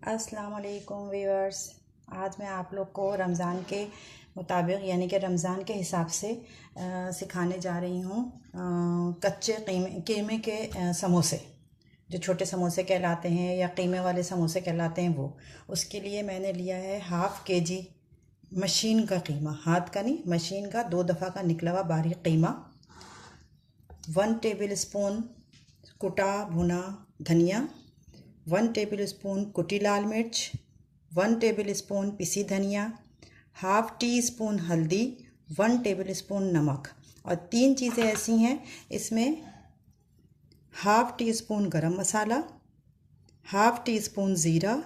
अस्सलाम वालेकुम व्यूअर्स। आज मैं आप लोग को रमज़ान के मुताबिक यानी कि रमज़ान के हिसाब से सिखाने जा रही हूँ कच्चे कीमे के समोसे, जो छोटे समोसे कहलाते हैं या कीमे वाले समोसे कहलाते हैं। वो उसके लिए मैंने लिया है हाफ़ केजी मशीन का कीमा, हाथ का नहीं, मशीन का 2 दफ़ा का निकला हुआ बारीक कीमा, 1 टेबल स्पून कुटा भुना धनिया, 1 टेबल स्पून कुटी लाल मिर्च, 1 टेबल स्पून पिसी धनिया, हाफ़ टी स्पून हल्दी, 1 टेबल स्पून नमक। और 3 चीज़ें ऐसी हैं इसमें, हाफ़ टी स्पून गरम मसाला, हाफ़ टी स्पून ज़ीरा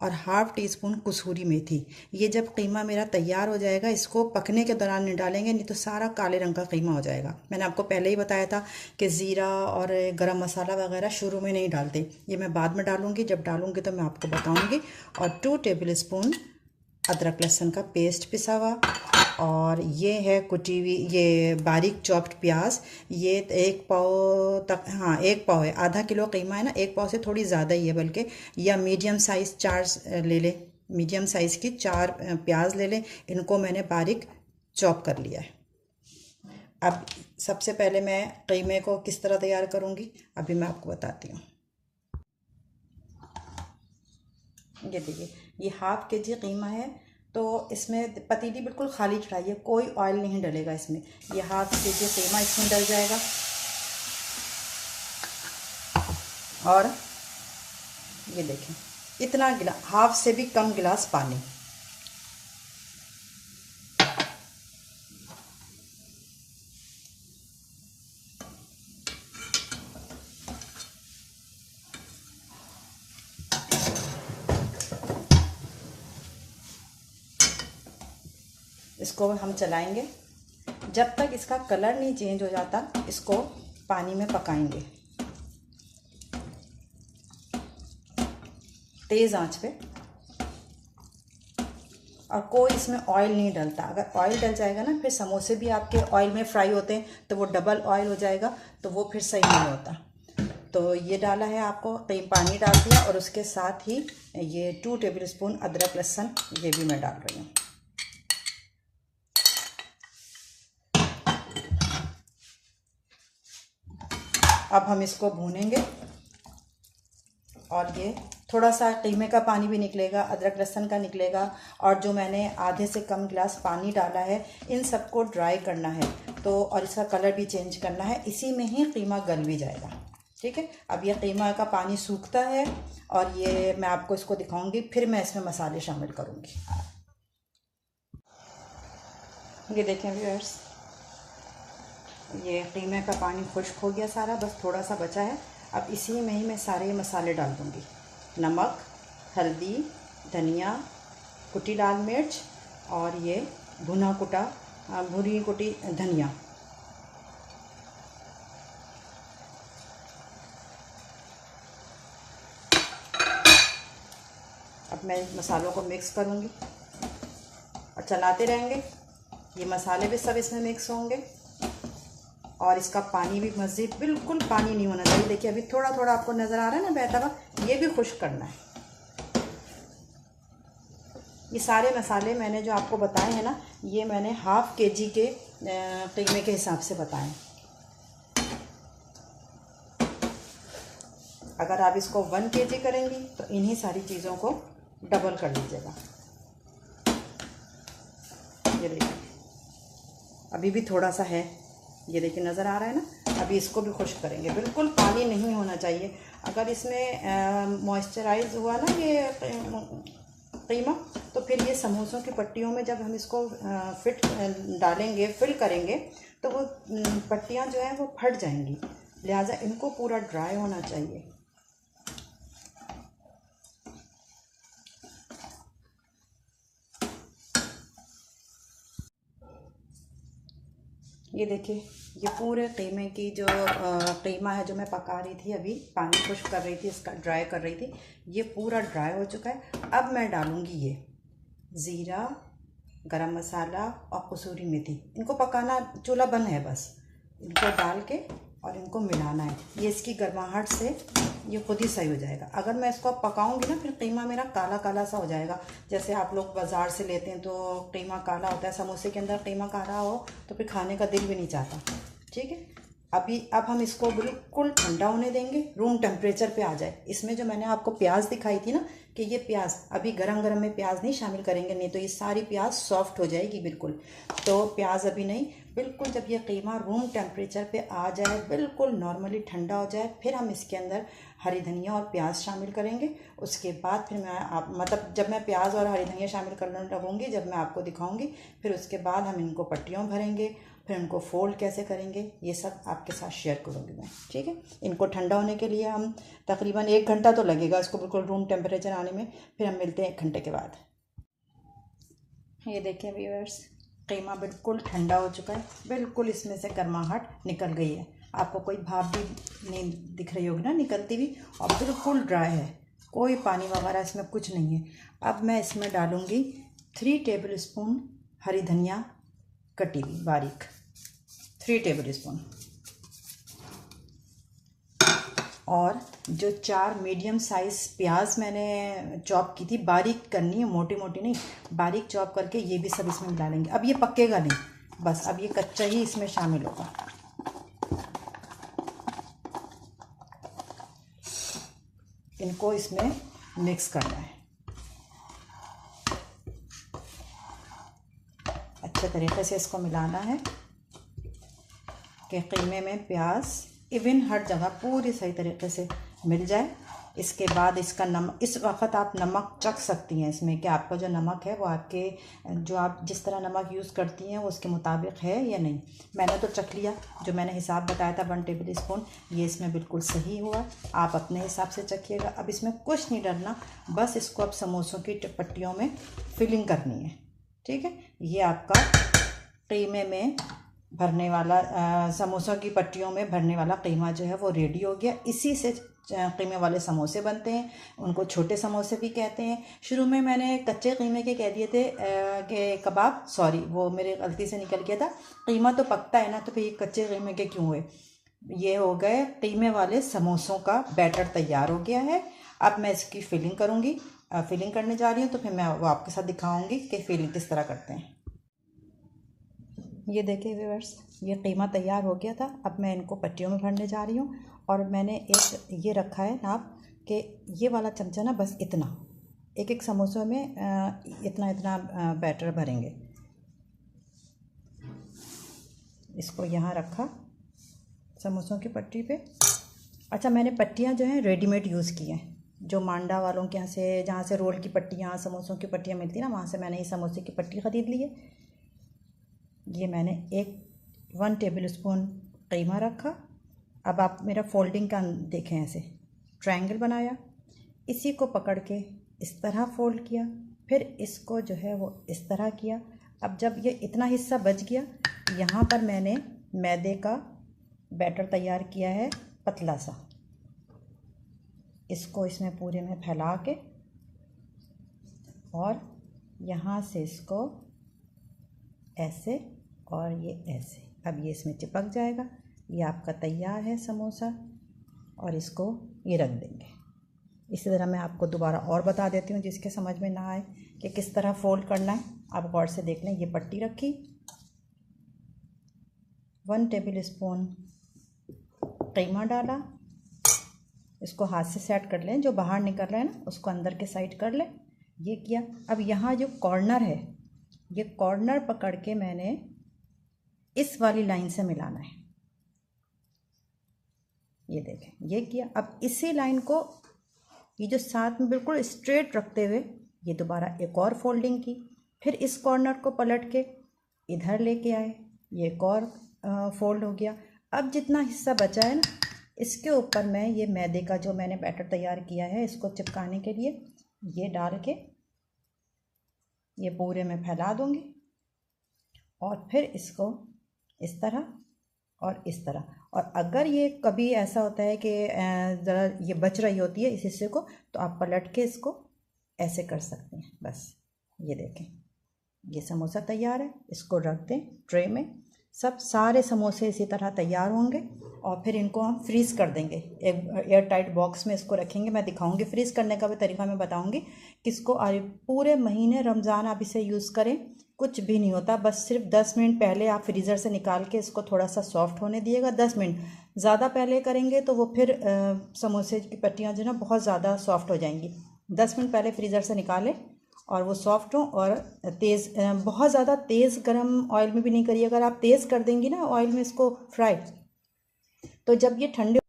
और हाफ़ टी स्पून कसूरी मेथी। ये जब कीमा मेरा तैयार हो जाएगा, इसको पकने के दौरान नहीं डालेंगे, नहीं तो सारा काले रंग का कीमा हो जाएगा। मैंने आपको पहले ही बताया था कि ज़ीरा और गरम मसाला वगैरह शुरू में नहीं डालते, ये मैं बाद में डालूँगी। जब डालूँगी तो मैं आपको बताऊँगी। और 2 टेबल स्पून अदरक लहसुन का पेस्ट पिसा हुआ, और ये है कुटी हुई, ये बारीक चॉप्ड प्याज। ये 1 पाव तक, हाँ 1 पाव है, आधा किलो कीमा है ना, 1 पाव से थोड़ी ज़्यादा ही है बल्कि। या मीडियम साइज़ 4 ले लें, मीडियम साइज़ की 4 प्याज ले लें। इनको मैंने बारीक चॉप कर लिया है। अब सबसे पहले मैं कीमे को किस तरह तैयार करूँगी अभी मैं आपको बताती हूँ। ये देखिए, ये हाफ़ केजी कीमा है, तो इसमें पतीली बिल्कुल खाली चढ़ाइए, कोई ऑयल नहीं डलेगा इसमें। ये हाफ़ केजी कीमा इसमें डल जाएगा। और ये देखें, इतना गिलास, हाफ से भी कम गिलास पानी। इसको हम चलाएंगे जब तक इसका कलर नहीं चेंज हो जाता, इसको पानी में पकाएंगे तेज़ आंच पे। और कोई इसमें ऑयल नहीं डलता। अगर ऑयल डल जाएगा ना, फिर समोसे भी आपके ऑयल में फ्राई होते हैं तो वो डबल ऑयल हो जाएगा, तो वो फिर सही नहीं होता। तो ये डाला है, आपको पानी डाल दिया, और उसके साथ ही ये 2 टेबल स्पून अदरक लहसुन ये भी मैं डाल रही हूँ। अब हम इसको भूनेंगे, और ये थोड़ा सा कीमे का पानी भी निकलेगा, अदरक लहसुन का निकलेगा, और जो मैंने आधे से कम गिलास पानी डाला है, इन सबको ड्राई करना है। तो और इसका कलर भी चेंज करना है, इसी में ही कीमा गल भी जाएगा। ठीक है, अब ये कीमा का पानी सूखता है, और ये मैं आपको इसको दिखाऊंगी, फिर मैं इसमें मसाले शामिल करूँगी। ये देखें व्यूअर्स, ये कीमे का पानी खुश्क हो गया सारा, बस थोड़ा सा बचा है। अब इसी में ही मैं सारे मसाले डाल दूँगी, नमक, हल्दी, धनिया, कुटी लाल मिर्च, और ये भुनी कुटी धनिया। अब मैं मसालों को मिक्स करूँगी और चलाते रहेंगे। ये मसाले भी सब इसमें मिक्स होंगे, और इसका पानी भी मज़ीद बिल्कुल पानी नहीं होना चाहिए। देखिए, अभी थोड़ा थोड़ा आपको नज़र आ रहा है ना बहता हुआ, ये भी खुश्क करना है। ये सारे मसाले मैंने जो आपको बताए हैं ना, ये मैंने हाफ़ केजी के कीमे के हिसाब से बताएं। अगर आप इसको 1 केजी करेंगी तो इन्हीं सारी चीज़ों को डबल कर लीजिएगा। ये देखिए, अभी भी थोड़ा सा है, ये देखिए नज़र आ रहा है ना। अभी इसको भी खुश्क करेंगे, बिल्कुल पानी नहीं होना चाहिए। अगर इसमें मॉइस्चराइज हुआ ना ये कीमा, तो फिर ये समोसों की पट्टियों में जब हम इसको फिल करेंगे, तो वो पट्टियाँ जो हैं वो फट जाएंगी। लिहाजा इनको पूरा ड्राई होना चाहिए। ये देखिए, ये पूरे कीमे की जो कीमा है जो मैं पका रही थी, अभी पानी खुश्क कर रही थी, इसका ड्राई कर रही थी, ये पूरा ड्राई हो चुका है। अब मैं डालूँगी ये ज़ीरा, गरम मसाला और कसूरी मेथी। इनको पकाना, चूल्हा बंद है बस। इनको डाल के और इनको मिलाना है। ये इसकी गर्माहट से ये खुद ही सही हो जाएगा। अगर मैं इसको पकाऊंगी ना, फिर कीमा मेरा काला काला सा हो जाएगा। जैसे आप लोग बाज़ार से लेते हैं तो कीमा काला होता है, समोसे के अंदर कीमा काला हो तो फिर खाने का दिल भी नहीं चाहता। ठीक है, अब हम इसको बिल्कुल ठंडा होने देंगे, रूम टेम्परेचर पे आ जाए। इसमें जो मैंने आपको प्याज दिखाई थी ना, कि ये प्याज अभी गरम गरम में प्याज नहीं शामिल करेंगे, नहीं तो ये सारी प्याज सॉफ्ट हो जाएगी बिल्कुल। तो प्याज अभी नहीं, बिल्कुल जब ये कीमा रूम टेम्परेचर पे आ जाए, बिल्कुल नॉर्मली ठंडा हो जाए, फिर हम इसके अंदर हरी धनिया और प्याज शामिल करेंगे। उसके बाद फिर मतलब जब मैं प्याज और हरी धनिया शामिल करने लगूँगी, जब मैं आपको दिखाऊँगी, फिर उसके बाद हम इनको पट्टियों भरेंगे, फिर उनको फोल्ड कैसे करेंगे ये सब आपके साथ शेयर करूँगी मैं। ठीक है, इनको ठंडा होने के लिए हम तकरीबन 1 घंटा तो लगेगा इसको बिल्कुल रूम टेम्परेचर आने में। फिर हम मिलते हैं 1 घंटे के बाद। ये देखिए व्यूअर्स, कीमा बिल्कुल ठंडा हो चुका है, बिल्कुल इसमें से गर्माहट निकल गई है। आपको कोई भाप भी नहीं दिख रही होगी ना निकलती हुई, और बिल्कुल ड्राई है, कोई पानी वगैरह इसमें कुछ नहीं है। अब मैं इसमें डालूँगी 3 टेबल स्पून हरी धनिया कटी हुई बारीक, 3 टेबल स्पून, और जो 4 मीडियम साइज़ प्याज मैंने चॉप की थी, बारीक करनी है, मोटी मोटी नहीं, बारीक चॉप करके ये भी सब इसमें मिला लेंगे। अब ये पकेगा नहीं, बस अब ये कच्चा ही इसमें शामिल होगा। इनको इसमें मिक्स करना है, अच्छे तरीके से इसको मिलाना है कि कीमे में प्याज इवन हर जगह पूरी सही तरीके से मिल जाए। इसके बाद इसका नमक, इस वक्त आप नमक चख सकती हैं इसमें कि आपका जो नमक है वो आपके, जो आप जिस तरह नमक यूज़ करती हैं वो उसके मुताबिक है या नहीं। मैंने तो चख लिया, जो मैंने हिसाब बताया था 1 टेबल स्पून, ये इसमें बिल्कुल सही हुआ। आप अपने हिसाब से चखिएगा। अब इसमें कुछ नहीं डरना, बस इसको अब समोसों की पट्टियों में फिलिंग करनी है। ठीक है, ये आपका कीमे में भरने वाला, समोसों की पट्टियों में भरने वाला कीमा जो है वो रेडी हो गया। इसी से कीमे वाले समोसे बनते हैं, उनको छोटे समोसे भी कहते हैं। शुरू में मैंने कच्चे कीमे के कह दिए थे कि कबाब, सॉरी वो मेरे गलती से निकल गया था। कीमा तो पकता है ना, तो फिर ये कच्चे कीमे के क्यों हुए। ये हो गए कीमे वाले समोसों का बैटर तैयार हो गया है। अब मैं इसकी फिलिंग करूँगी, फिलिंग करने जा रही हूँ, तो फिर मैं वो आपके साथ दिखाऊँगी कि फिलिंग किस तरह करते हैं। ये देखिए व्यूअर्स, ये कीमा तैयार हो गया था। अब मैं इनको पट्टियों में भरने जा रही हूँ, और मैंने एक ये रखा है नाप कि ये वाला चमचा ना, बस इतना, एक एक समोसों में इतना इतना बैटर भरेंगे। इसको यहाँ रखा समोसों की पट्टी पे। अच्छा, मैंने पट्टियाँ जो हैं रेडीमेड यूज़ की हैं, जो मांडा वालों के यहाँ से, जहाँ से रोल की पट्टियाँ, समोसों की पट्टियाँ मिलती ना, वहाँ से मैंने ये समोसे की पट्टी ख़रीद ली है। ये मैंने 1 टेबल स्पून कीमा रखा। अब आप मेरा फोल्डिंग का देखें, ऐसे ट्रायंगल बनाया, इसी को पकड़ के इस तरह फोल्ड किया, फिर इसको जो है वो इस तरह किया। अब जब ये इतना हिस्सा बच गया, यहाँ पर मैंने मैदे का बैटर तैयार किया है पतला सा, इसको इसमें पूरे में फैला के, और यहाँ से इसको ऐसे और ये ऐसे, अब ये इसमें चिपक जाएगा। ये आपका तैयार है समोसा, और इसको ये रख देंगे। इसी तरह मैं आपको दोबारा और बता देती हूँ, जिसके समझ में ना आए कि किस तरह फोल्ड करना है, आप गौर से देख लें। ये पट्टी रखी, 1 टेबल स्पून कीमा डाला, इसको हाथ से सेट कर लें, जो बाहर निकल रहा है ना उसको अंदर के साइड कर लें। ये किया। अब यहाँ जो कॉर्नर है, ये कॉर्नर पकड़ के मैंने इस वाली लाइन से मिलाना है। ये देखें, ये किया। अब इसी लाइन को, ये जो साथ में बिल्कुल स्ट्रेट रखते हुए, ये दोबारा एक और फोल्डिंग की, फिर इस कॉर्नर को पलट के इधर लेके आए, ये एक और फोल्ड हो गया। अब जितना हिस्सा बचा है ना, इसके ऊपर मैं ये मैदे का जो मैंने बैटर तैयार किया है, इसको चिपकाने के लिए ये डाल के ये पूरे में फैला दूंगी, और फिर इसको इस तरह और इस तरह। और अगर ये कभी ऐसा होता है कि ज़रा ये बच रही होती है इस हिस्से को, तो आप पलट के इसको ऐसे कर सकते हैं। बस ये देखें, ये समोसा तैयार है। इसको रख दें ट्रे में, सब सारे समोसे इसी तरह तैयार होंगे और फिर इनको हम फ्रीज़ कर देंगे। एक एयर टाइट बॉक्स में इसको रखेंगे। मैं दिखाऊंगी फ्रीज़ करने का भी तरीका, मैं बताऊंगी किसको। पूरे महीने रमज़ान आप इसे यूज़ करें, कुछ भी नहीं होता। बस सिर्फ 10 मिनट पहले आप फ्रीज़र से निकाल के इसको थोड़ा सा सॉफ्ट होने दिएगा। 10 मिनट ज़्यादा पहले करेंगे तो वो फिर समोसे की पट्टियाँ जो ना बहुत ज़्यादा सॉफ्ट हो जाएंगी। 10 मिनट पहले फ्रीज़र से निकालें और वो सॉफ्ट हो। और तेज़ बहुत ज़्यादा तेज़ गरम ऑयल में भी नहीं करिए। अगर आप तेज़ कर देंगी ना ऑयल में इसको फ्राई, तो जब ये ठंडे,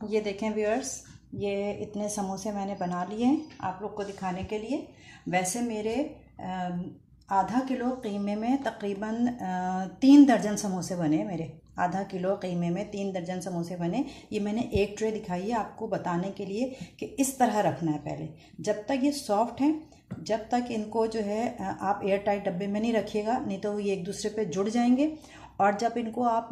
ये देखें व्यूअर्स, ये इतने समोसे मैंने बना लिए हैं आप लोग को दिखाने के लिए। वैसे मेरे आधा किलो कीमे में तकरीबन 3 दर्जन समोसे बने मेरे। आधा किलो कीमे में 3 दर्जन समोसे बने। ये मैंने एक ट्रे दिखाई है आपको बताने के लिए कि इस तरह रखना है पहले। जब तक ये सॉफ्ट हैं, जब तक इनको जो है आप एयर टाइट डब्बे में नहीं रखिएगा, नहीं तो ये एक दूसरे पे जुड़ जाएंगे। और जब इनको आप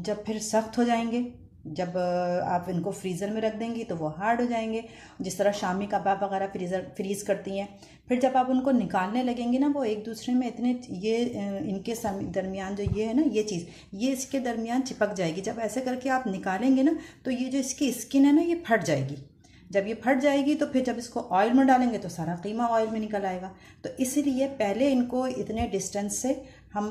जब फिर सख्त हो जाएंगे, जब आप इनको फ्रीज़र में रख देंगी तो वो हार्ड हो जाएंगे, जिस तरह शामी कबाब वगैरह फ्रीज़ करती हैं। फिर जब आप उनको निकालने लगेंगे ना, वो एक दूसरे में इतने ये इनके दरमियान जो ये है ना, ये चीज़ ये इसके दरमियान चिपक जाएगी। जब ऐसे करके आप निकालेंगे ना तो ये जो इसकी स्किन है ना, ये फट जाएगी। जब ये फट जाएगी तो फिर जब इसको ऑयल में डालेंगे तो सारा कीमा ऑयल में निकल आएगा। तो इसीलिए पहले इनको इतने डिस्टेंस से हम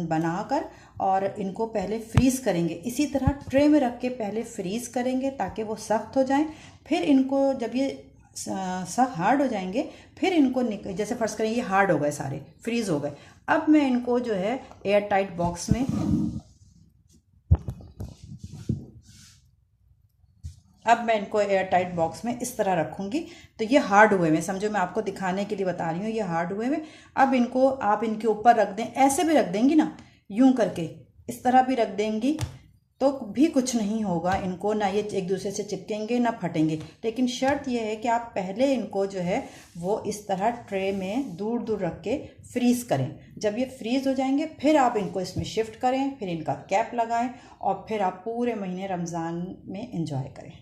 बनाकर और इनको पहले फ्रीज़ करेंगे। इसी तरह ट्रे में रख के पहले फ्रीज़ करेंगे ताकि वो सख्त हो जाएं। फिर इनको जब ये सख्त हार्ड हो जाएंगे, फिर इनको जैसे फर्स्ट करें ये हार्ड हो गए, सारे फ्रीज़ हो गए। अब मैं इनको जो है एयर टाइट बॉक्स में, अब मैं इनको एयर टाइट बॉक्स में इस तरह रखूँगी। तो ये हार्ड हुए हुए, समझो मैं आपको दिखाने के लिए बता रही हूँ, ये हार्ड हुए हुए। अब इनको आप इनके ऊपर रख दें, ऐसे भी रख देंगी ना, यूं करके इस तरह भी रख देंगी तो भी कुछ नहीं होगा इनको, ना ये एक दूसरे से चिपकेंगे ना फटेंगे। लेकिन शर्त यह है कि आप पहले इनको जो है वो इस तरह ट्रे में दूर दूर रख के फ्रीज़ करें। जब ये फ्रीज़ हो जाएंगे फिर आप इनको इसमें शिफ्ट करें, फिर इनका कैप लगाएं और फिर आप पूरे महीने रमज़ान में एंजॉय करें।